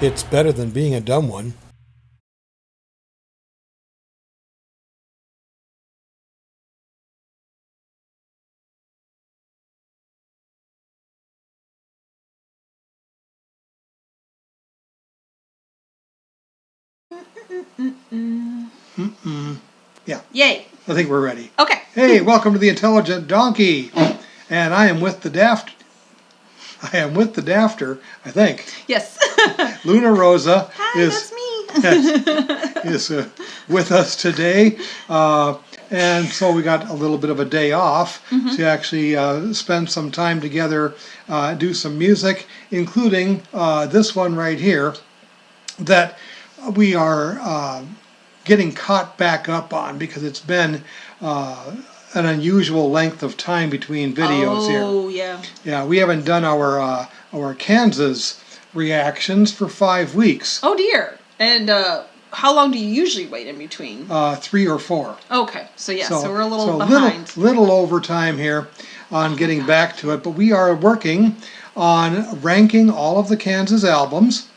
It's better than being a dumb one. Yeah. Yay. I think we're ready. Okay. Hey, welcome to the Intelligent Donkey. And I am with the Dafter, I think. Yes. Luna Rosa Hi, is that's me. is with us today. And so we got a little bit of a day off to actually spend some time together, do some music, including this one right here that we are getting caught back up on because it's been an unusual length of time between videos here. Oh, yeah. Yeah, we haven't done our Kansas reactions for 5 weeks. Oh, dear. And how long do you usually wait in between? 3 or 4. Okay. So, yeah. So we're a little behind. Little overtime here on getting back to it. But we are working on ranking all of the Kansas albums.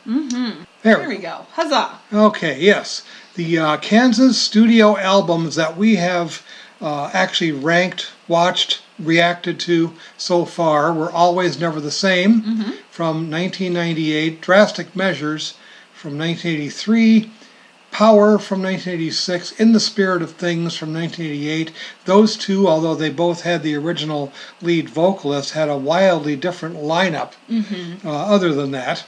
There we go. Huzzah. Okay, yes. The Kansas studio albums that we have actually ranked, watched, reacted to so far were Always Never the Same from 1998, Drastic Measures from 1983, Power from 1986, In the Spirit of Things from 1988. Those two, although they both had the original lead vocalist, had a wildly different lineup other than that.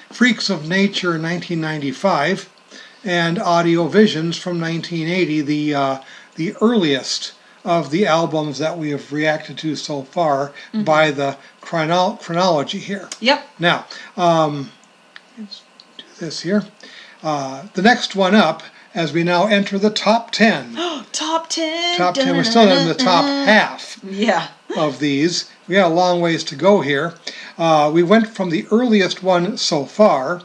Freaks of Nature 1995, and Audio Visions from 1980, the earliest of the albums that we have reacted to so far by the chronology here. Yep. Now, let's do this here. The next one up, as we now enter the top 10. Top 10. Top 10. We're still in the top half Yeah. of these. We got a long ways to go here. We went from the earliest one so far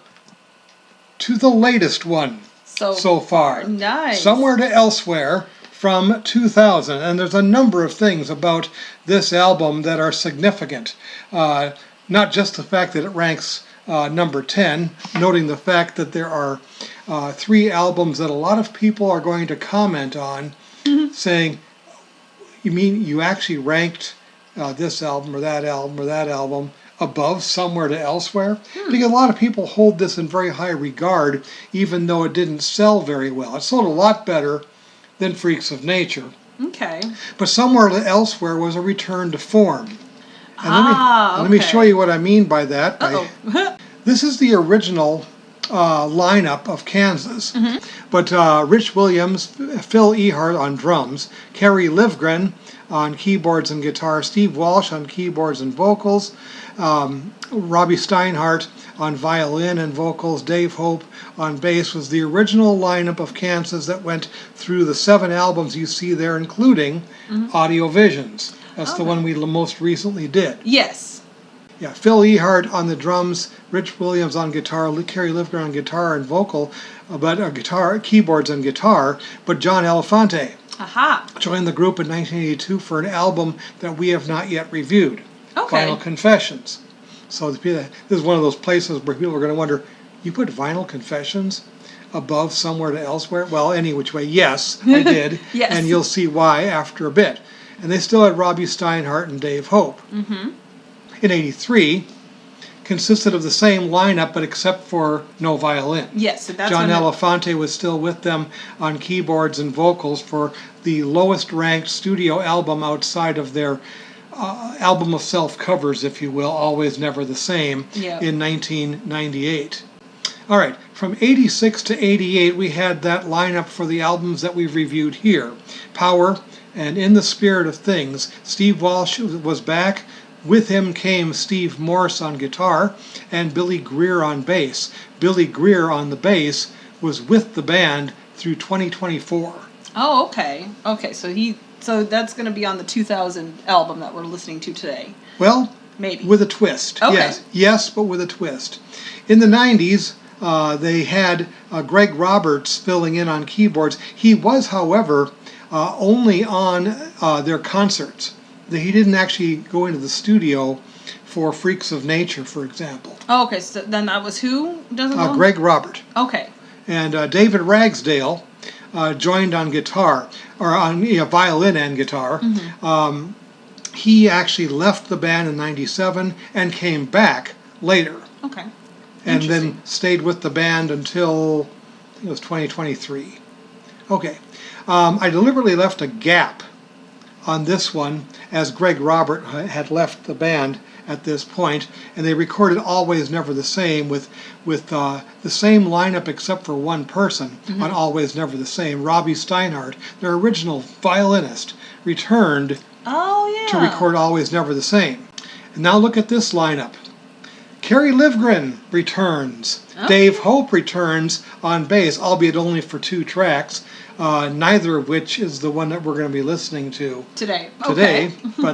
to the latest one so far. Nice. Somewhere to Elsewhere from 2000. And there's a number of things about this album that are significant. Not just the fact that it ranks number 10, noting the fact that there are 3 albums that a lot of people are going to comment on, saying, you mean you actually ranked this album or that album or that album above Somewhere to Elsewhere? Because a lot of people hold this in very high regard, even though it didn't sell very well. It sold a lot better than Freaks of Nature. Okay. But Somewhere to Elsewhere was a return to form. And let me show okay. you what I mean by that. This is the original lineup of Kansas. But Rich Williams, Phil Ehart on drums, Kerry Livgren on keyboards and guitar, Steve Walsh on keyboards and vocals, Robbie Steinhardt on violin and vocals, Dave Hope on bass was the original lineup of Kansas that went through the 7 albums you see there, including Audio Visions. That's the one we most recently did. Yes. Yeah, Phil Ehart on the drums, Rich Williams on guitar, Kerry Livgren on guitar and vocal, keyboards and guitar, but John Elefante joined the group in 1982 for an album that we have not yet reviewed, Vinyl Confessions. So this is one of those places where people are going to wonder, you put Vinyl Confessions above Somewhere to Elsewhere? Well, any which way, yes, I did, Yes. and you'll see why after a bit. And they still had Robbie Steinhardt and Dave Hope. In 83, consisted of the same lineup, but except for no violin. Yes, so that's John Elefante was still with them on keyboards and vocals for the lowest ranked studio album outside of their album of self-covers, if you will, Always Never the Same, in 1998. All right, from 86 to 88, we had that lineup for the albums that we've reviewed here. Power and In the Spirit of Things. Steve Walsh was back. With him came Steve Morse on guitar and Billy Greer on bass. Billy Greer on the bass was with the band through 2024. Oh, okay. Okay, so that's going to be on the 2000 album that we're listening to today. Well, maybe with a twist. Okay. Yes, but with a twist. In the 90s, they had Greg Roberts filling in on keyboards. He was, however, only on their concerts. He didn't actually go into the studio for Freaks of Nature, for example. Oh, okay, so then that was who doesn't know? Greg Robert. Okay. And David Ragsdale joined on guitar, or on violin and guitar. He actually left the band in '97 and came back later. Okay. And then stayed with the band until I think it was 2023. Okay. I deliberately left a gap on this one as Greg Robert had left the band at this point, and they recorded Always Never the Same with the same lineup except for one person on Always Never the Same. Robbie Steinhardt, their original violinist, returned to record Always Never the Same. And now look at this lineup. Kerry Livgren returns. Okay. Dave Hope returns on bass, albeit only for 2 tracks, neither of which is the one that we're going to be listening to today. But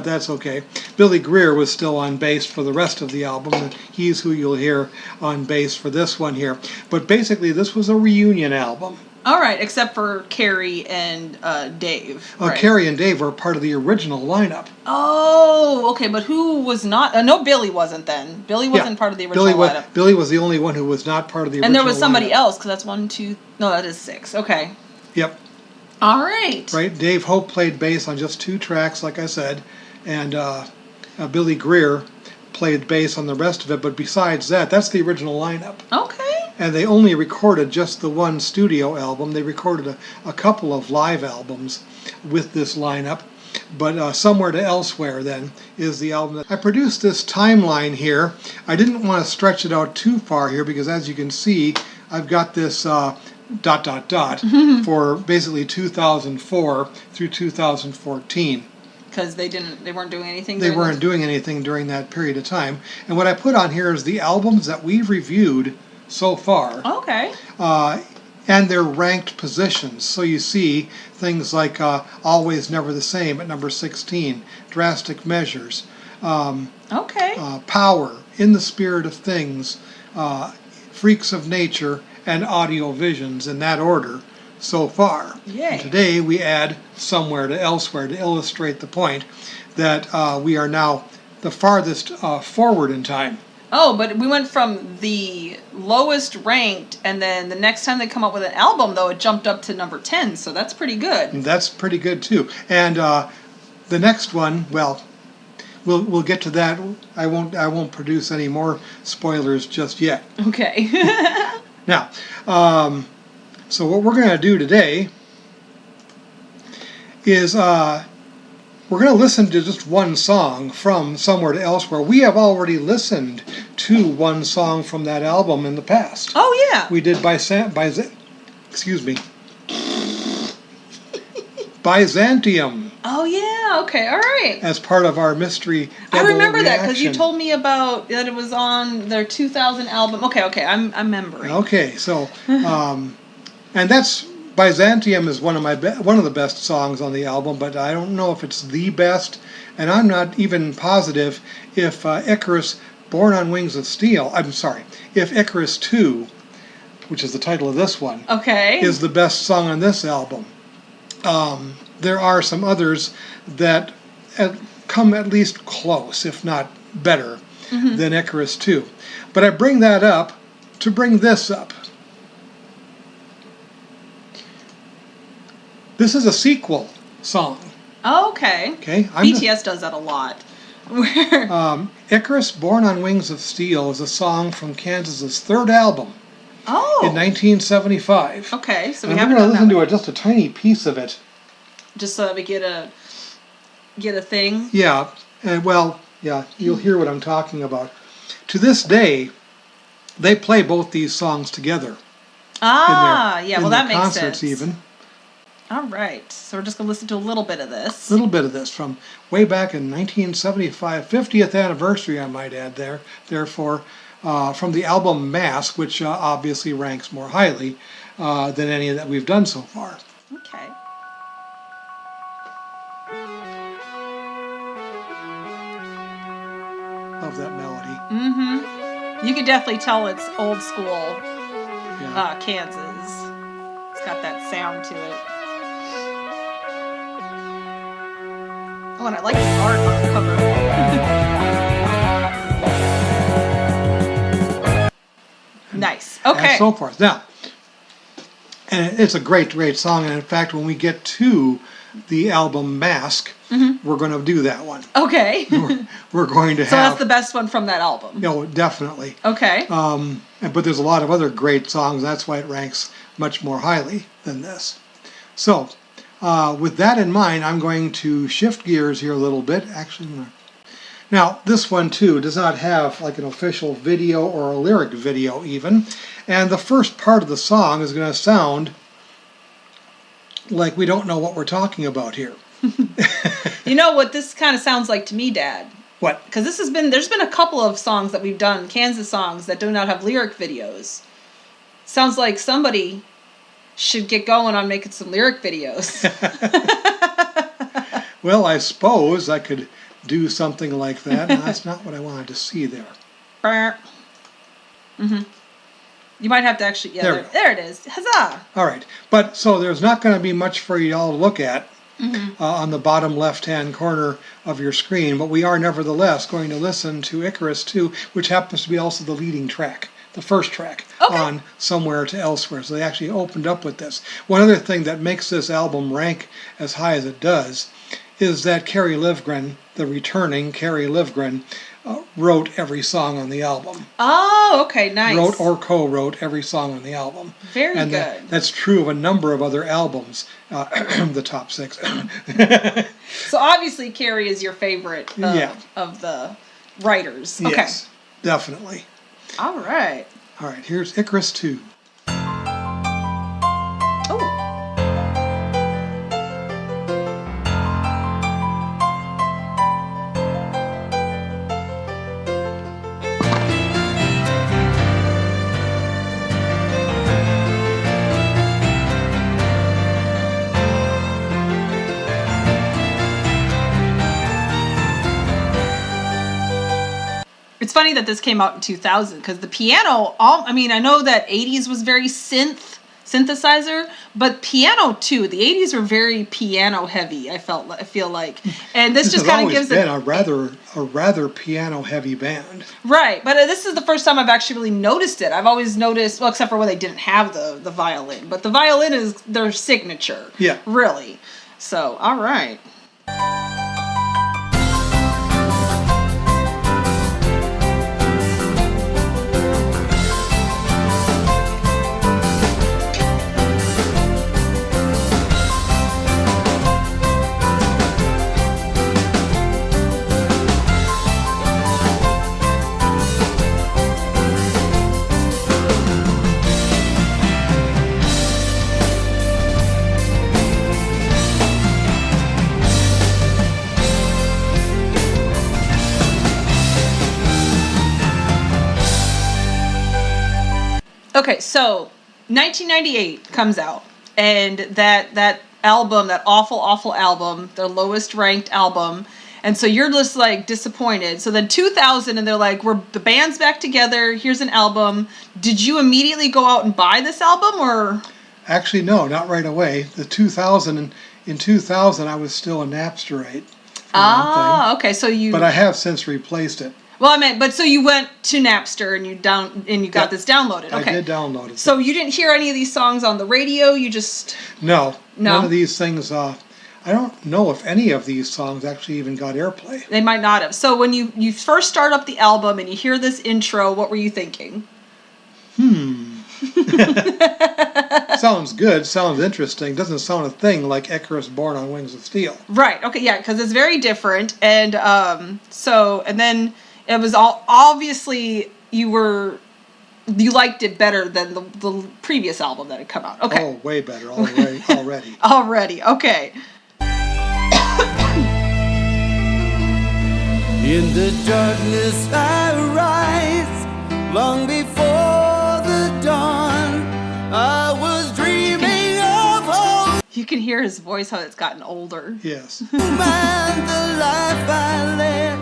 that's okay. Billy Greer was still on bass for the rest of the album, and he's who you'll hear on bass for this one here. But basically, this was a reunion album. All right, except for Carrie and Dave. Right. Carrie and Dave were part of the original lineup. Oh, okay, but who was not? No, Billy wasn't then. Billy wasn't part of the original lineup. Billy was the only one who was not part of the original lineup. And there was somebody else, because that's 1, 2... No, that is 6. Okay. Yep. All right. Right. Dave Hope played bass on just 2 tracks, like I said, and Billy Greer played bass on the rest of it. But besides that, that's the original lineup. Okay. And they only recorded just the one studio album. They recorded a couple of live albums with this lineup. But Somewhere to Elsewhere, then, is the album. I produced this timeline here. I didn't want to stretch it out too far here because, as you can see, I've got this for basically 2004 through 2014. Because they weren't doing anything. They weren't doing anything during that period of time. And what I put on here is the albums that we've reviewed so far. Okay. And their ranked positions. So you see things like Always Never the Same at number 16, Drastic Measures, Power, In the Spirit of Things, Freaks of Nature, and Audio Visions, in that order so far. Yay. And today we add Somewhere to Elsewhere to illustrate the point that we are now the farthest forward in time. Oh, but we went from the lowest ranked, and then the next time they come up with an album, though, it jumped up to number 10, so that's pretty good. And that's pretty good, too. And the next one, well, we'll get to that. I won't produce any more spoilers just yet. Okay. Now, so what we're going to do today is we're going to listen to just one song from Somewhere to Elsewhere. We have already listened to one song from that album in the past. Oh, yeah. We did Byzantium. Oh, yeah. Okay. All right. As part of our mystery I double remember that because you reaction. told me about that it was on their 2000 album. Okay. I'm remembering. Okay. So, and that's Byzantium is one of the best songs on the album, but I don't know if it's the best, and I'm not even positive if Icarus, Borne on Wings of Steel. I'm sorry, if Icarus II, which is the title of this one, is the best song on this album. There are some others that come at least close, if not better, than Icarus II. But I bring that up to bring this up. This is a sequel song. Okay. BTS does that a lot. Icarus, Borne on Wings of Steel is a song from Kansas's 3rd album. Oh. In 1975. Okay, so we're going to listen to just a tiny piece of it. Just so that we get a thing? Yeah. You'll hear what I'm talking about. To this day, they play both these songs together. That makes concerts sense. Even. All right, so we're just going to listen to a little bit of this. A little bit of this from way back in 1975, 50th anniversary, I might add there. Therefore, from the album Mass, which obviously ranks more highly than any that we've done so far. Okay. Love that melody. You can definitely tell it's old school Kansas. It's got that sound to it. Oh, and I like the art on the cover. Okay. And so forth. Now, and it's a great, great song. And in fact, when we get to the album Mask, we're going to do that one. Okay. We're going to So have. that's the best one from that album. Definitely. Okay. But there's a lot of other great songs. That's why it ranks much more highly than this. So, with that in mind, I'm going to shift gears here a little bit. Actually, now this one too does not have like an official video or a lyric video even. And the first part of the song is going to sound like we don't know what we're talking about here. You know what this kind of sounds like to me, Dad? What? Because there's been a couple of songs that we've done, Kansas songs, that do not have lyric videos. Sounds like somebody should get going on making some lyric videos. Well, I suppose I could do something like that. And that's not what I wanted to see there. Mm-hmm. You might have to actually, yeah, there it is. Huzzah! All right. But so there's not going to be much for you all to look at on the bottom left-hand corner of your screen, but we are nevertheless going to listen to Icarus II, which happens to be also the leading track, the first track on Somewhere to Elsewhere. So they actually opened up with this. One other thing that makes this album rank as high as it does is that Carrie Livgren, the returning Carrie Livgren, wrote every song on the album. Oh, okay, nice. Wrote or co-wrote every song on the album. Very and good. That's true of a number of other albums, the top 6. So obviously Carrie is your favorite of the writers. Okay. Yes, definitely. All right. All right, here's Icarus II. Oh. It's funny that this came out in 2000 because the piano, I know that 80s was very synthesizer, but piano too. The 80s were very piano heavy, I feel like. And this just kind of gives it a rather piano heavy band. Right, but this is the first time I've actually really noticed it. I've always noticed, well, except for when they didn't have the violin, but the violin is their signature. Yeah. Really. So, all right. Okay, so 1998 comes out, and that album, that awful album, their lowest ranked album, and so you're just like disappointed. So then 2000, and they're like, the band's back together. Here's an album. Did you immediately go out and buy this album, or? Actually, no, not right away. In 2000, I was still a Napsterite. Okay, so you. But I have since replaced it. Well, I meant, but so you went to Napster and you got this downloaded. Okay. I did download it. So you didn't hear any of these songs on the radio. You just. No. None of these things. I don't know if any of these songs actually even got airplay. They might not have. So when you first start up the album and you hear this intro, what were you thinking? Sounds good. Sounds interesting. Doesn't sound a thing like Icarus Borne on Wings of Steel. Right. Okay. Yeah. Because it's very different. And and then it was all obviously you liked it better than the previous album that had come out. Okay. Oh, way better already. Already. Okay. In the darkness I rise, long before the dawn, I was dreaming of home. You can hear his voice, how it's gotten older. Yes. And the life I led,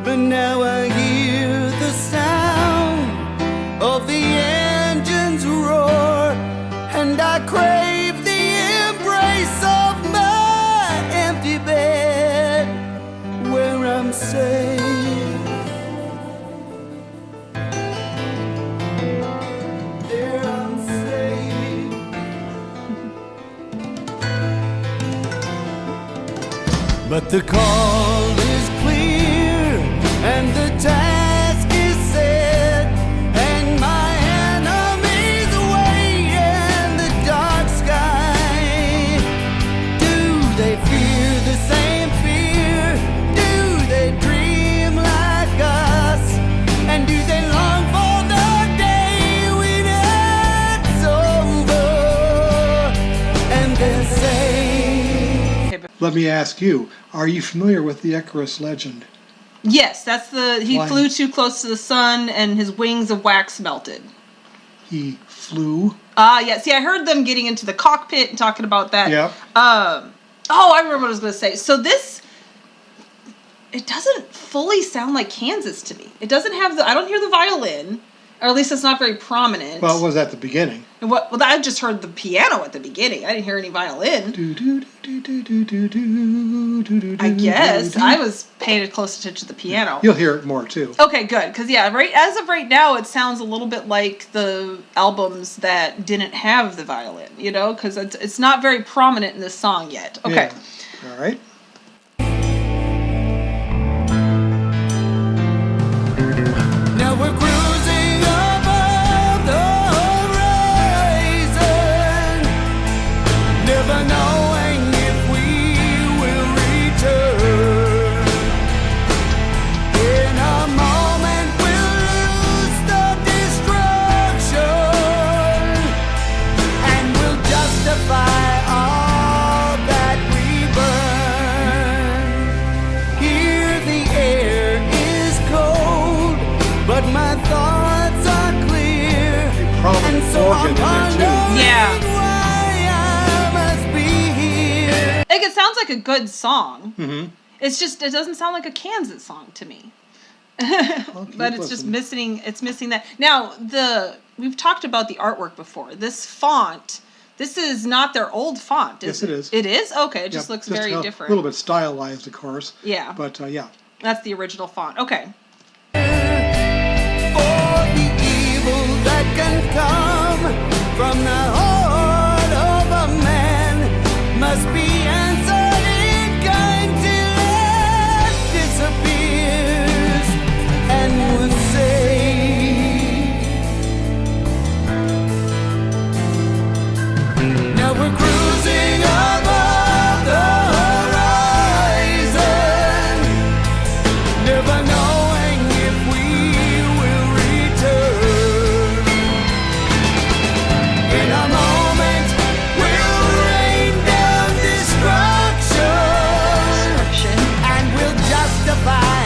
but now I hear the sound of the engine's roar, and I crave the embrace of my empty bed, where I'm safe. But the call is clear and the task is set, and my enemies wait in the dark sky. Do they fear the same fear? Do they dream like us? And do they long for the day when it's over and they say... Let me ask you, are you familiar with the Icarus legend? Yes, that's he Why? flew too close to the sun and his wings of wax melted. He flew. Yeah, see, I heard them getting into the cockpit and talking about that. Yep. I remember what I was going to say. So it doesn't fully sound like Kansas to me. It doesn't have I don't hear the violin, or at least it's not very prominent. Well, it was at the beginning. And well, I just heard the piano at the beginning. I didn't hear any violin. I guess. I was paying close attention to the piano. You'll hear it more, too. Okay, good. Because, as of right now, it sounds a little bit like the albums that didn't have the violin, because it's not very prominent in this song yet. Okay. Yeah. All right. Now we're cruising above the horizon, never knowing if we will return. In a moment we'll lose the destruction, and we'll justify all that we burn. Here the air is cold, but my thoughts are clear, Probably and so organ I'm in there, too. wondering Yeah. why I must be here. Like, it sounds like a good song. Mm-hmm. It's just, it doesn't sound like a Kansas song to me. Well, keep But it's just listening. missing that. Now, we've talked about the artwork before. This font, this is not their old font, is Yes, it is. It is? Okay, it just Yep, looks very a different. little bit stylized, of course. Yeah. But, yeah. That's the original font. Okay. For the evil that can come from the heart of a man must be answered in kind till it disappears and was saved. Now we're cruising above the horizon, never knowing if we will return. In a moment, we'll rain down destruction, and we'll justify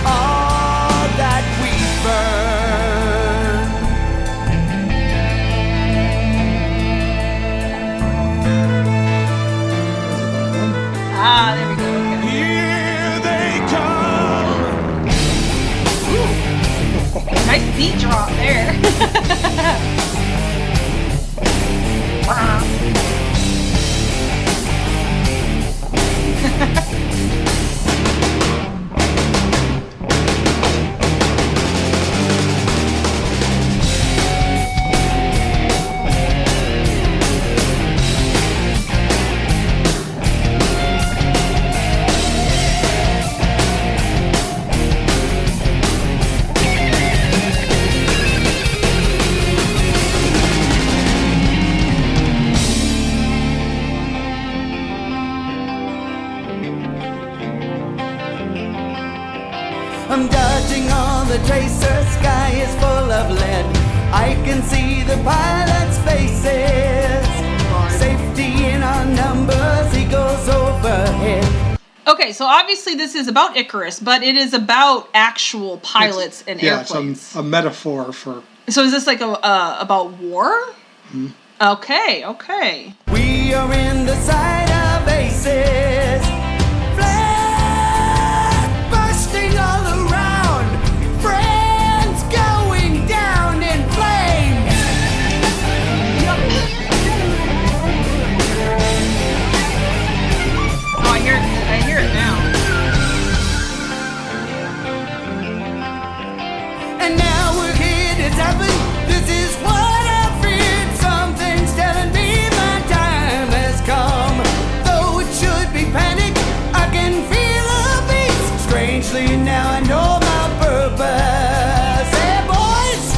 all that we burn. There we go. Okay. Here they come. Nice beat drop there. I'm dodging all the tracers, sky is full of lead. I can see the pilots' faces. Safety in our numbers, he goes overhead. Okay, so obviously this is about Icarus, but it is about actual pilots and airplanes. It's a metaphor for... So is this like about war? Mm-hmm. Okay. We are in the side of aces. Flag bursting all around. Friends going down in flames. Oh, I hear it now. And now we're here, it's happened. This is what I feared. Something's telling me my time has come. Though it should be panic. See, now I know my purpose. Hey, boys!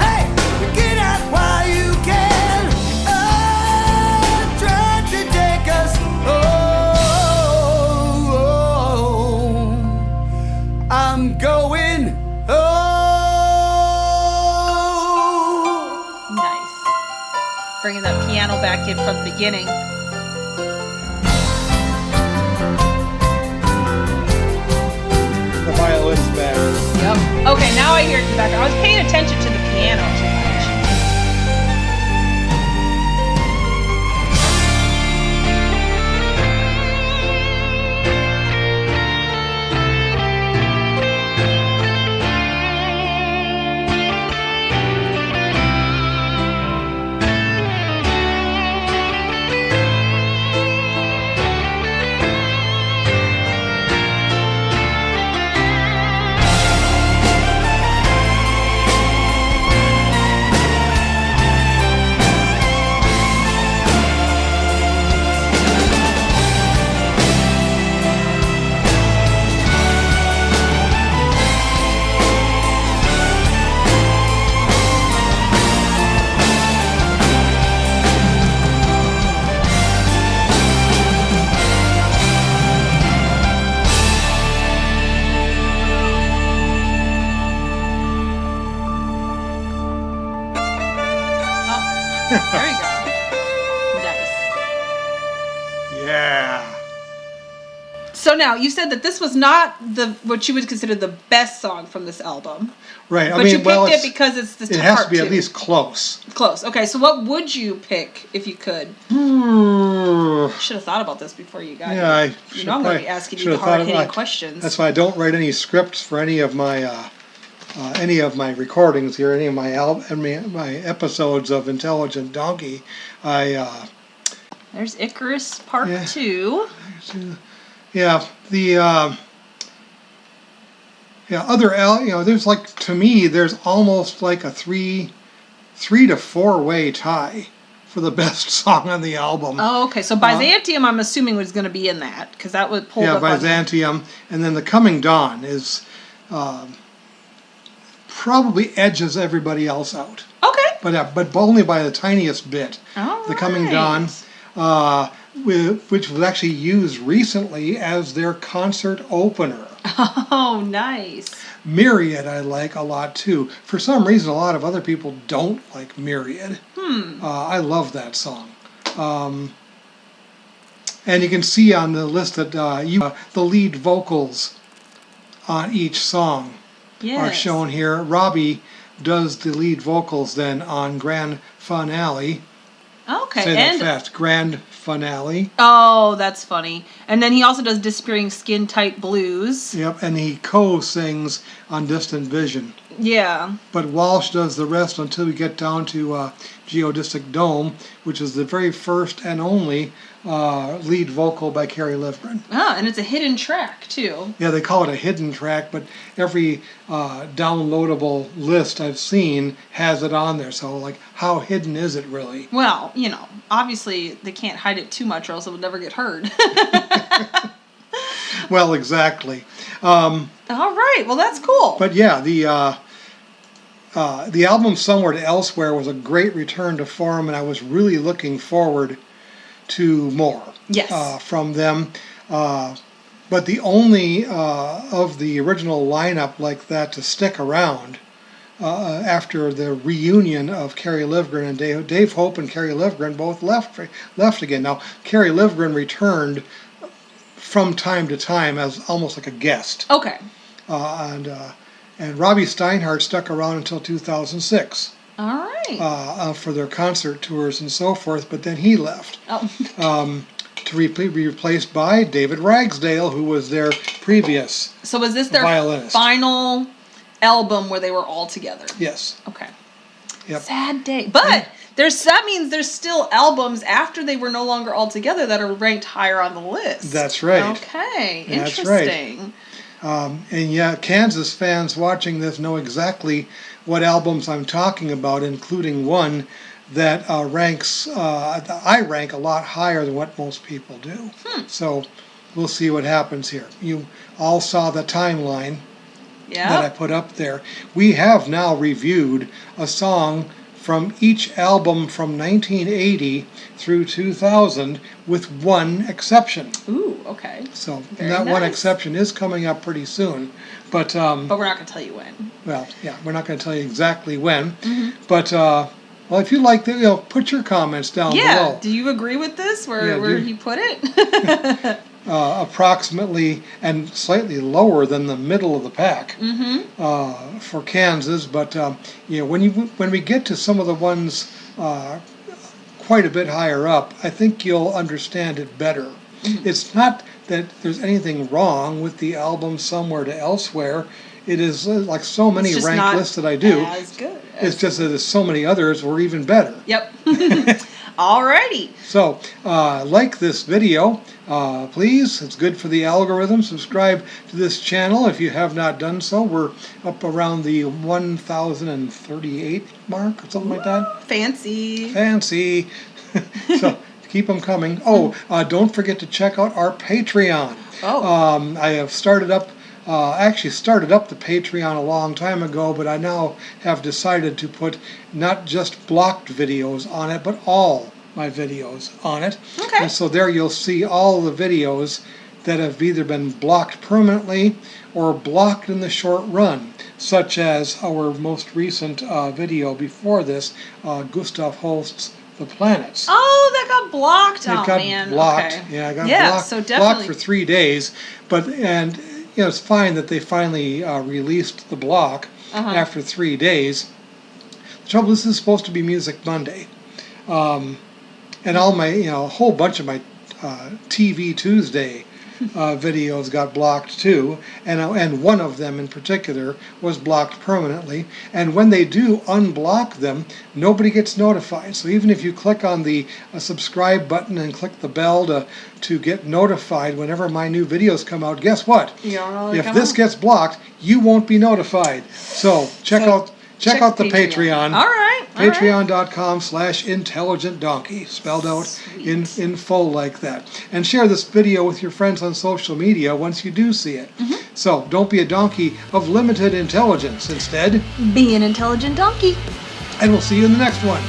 Hey! Get out while you can. Oh, try to take us home. I'm going home. Nice. Bringing that piano back in from the beginning. The violin's back. Yep. Okay, now I hear it in the background. I was paying attention to the piano too much. There you go. Nice. Yeah. So now you said that this was not what you would consider the best song from this album, Right. but you picked it because it's the it has part to be two. at least close. Close. Okay, so what would you pick if you could? Yeah, Should have thought about this before you got I here. You know I'm going to probably be asking you should the have thought hard-hitting about- questions. That's why I don't write any scripts for any of my recordings here, any of my my episodes of Intelligent Donkey. There's Icarus Part Yeah. 2. There's like, to me, there's almost like a three to four way tie for the best song on the album. Oh, okay. So Byzantium, I'm assuming, was going to be in that because that would pull up. Byzantium, and then The Coming Dawn is probably edges everybody else out, Okay. but only by the tiniest bit. All The Coming Dawn, which was actually used recently as their concert opener. Oh, nice. Myriad I like a lot too. For some reason, a lot of other people don't like Myriad. I love that song. And you can see on the list that the lead vocals on each song are Yes. shown here. Robbie does the lead vocals then on Grand Finale. Okay. Say that And fast. Grand Finale. oh, that's funny. And then he also does Disappearing Skin Tight Blues. Yep, and he co-sings on Distant Vision. Yeah. But Walsh does the rest until we get down to Geodesic Dome, which is the very first and only lead vocal by Kerry Livgren. Ah, and it's a hidden track too. Yeah, they call it a hidden track, but every downloadable list I've seen has it on there. So, like, how hidden is it really? Well, obviously they can't hide it too much or else it would never get heard. Well, exactly. All right. Well, that's cool. But yeah, the album Somewhere to Elsewhere was a great return to form, and I was really looking forward to more Yes. from them. But the only of the original lineup like that to stick around after the reunion of Kerry Livgren and Dave Hope and Kerry Livgren both left again. Now, Kerry Livgren returned from time to time as almost like a guest. Okay. And Robbie Steinhardt stuck around until 2006 All right. for their concert tours and so forth, but then he left Oh. to be replaced by David Ragsdale, who was their previous So was this their violinist. final album where they were all together? Yes. Okay. Yep. Sad day. But that means there's still albums after they were no longer all together that are ranked higher on the list. That's right. Okay. That's right. Interesting. And yeah, Kansas fans watching this know exactly what albums I'm talking about, including one that I rank a lot higher than what most people do. So we'll see what happens here. all saw the timeline that I Yeah. put up there. We have now reviewed a song from each album from 1980 through 2000 with one exception. Ooh, okay. So Very that one nice. exception is coming up pretty soon. But, But we're not going to tell you when. well, yeah, we're not going to tell you exactly when. Mm-hmm. But, well, if you like, put your comments down Yeah. below. Do you agree with this? Where Yeah, where do- he put it? Approximately and slightly lower than the middle of the pack for Kansas. But when we get to some of the ones quite a bit higher up, I think you'll understand it better. It's not that there's anything wrong with the album Somewhere to Elsewhere. It is like so many It's just ranked not lists that I do. As good. It's just that there's so many others were even better. Yep. Alrighty. So, like this video, please. It's good for the algorithm. Subscribe to this channel if you have not done so. We're up around the 1,038 mark or something like that. Fancy. Fancy. So, keep them coming. Oh, don't forget to check out our Patreon. Oh. I have started up the Patreon a long time ago, but I now have decided to put not just blocked videos on it, but all my videos on it. Okay. And so there you'll see all the videos that have either been blocked permanently or blocked in the short run, such as our most recent video before this, Gustav Holst's The Planets. Oh, that got blocked. It Oh got man. blocked. Okay. Yeah, it got Yeah, blocked, so blocked definitely. for 3 days. It's fine that they finally released the block after 3 days. The trouble is, this is supposed to be Music Monday. And all my, a whole bunch of my TV Tuesday videos got blocked too, and one of them in particular was blocked permanently. And when they do unblock them, nobody gets notified. So even if you click on the subscribe button and click the bell to get notified whenever my new videos come out, guess what? You don't know they If come this out. gets blocked, you won't be notified. So check out the Patreon. All right. Patreon.com/intelligentdonkey, spelled out in full like that. And share this video with your friends on social media once you do see it. So don't be a donkey of limited intelligence. Instead, Be an intelligent donkey. and we'll see you in the next one.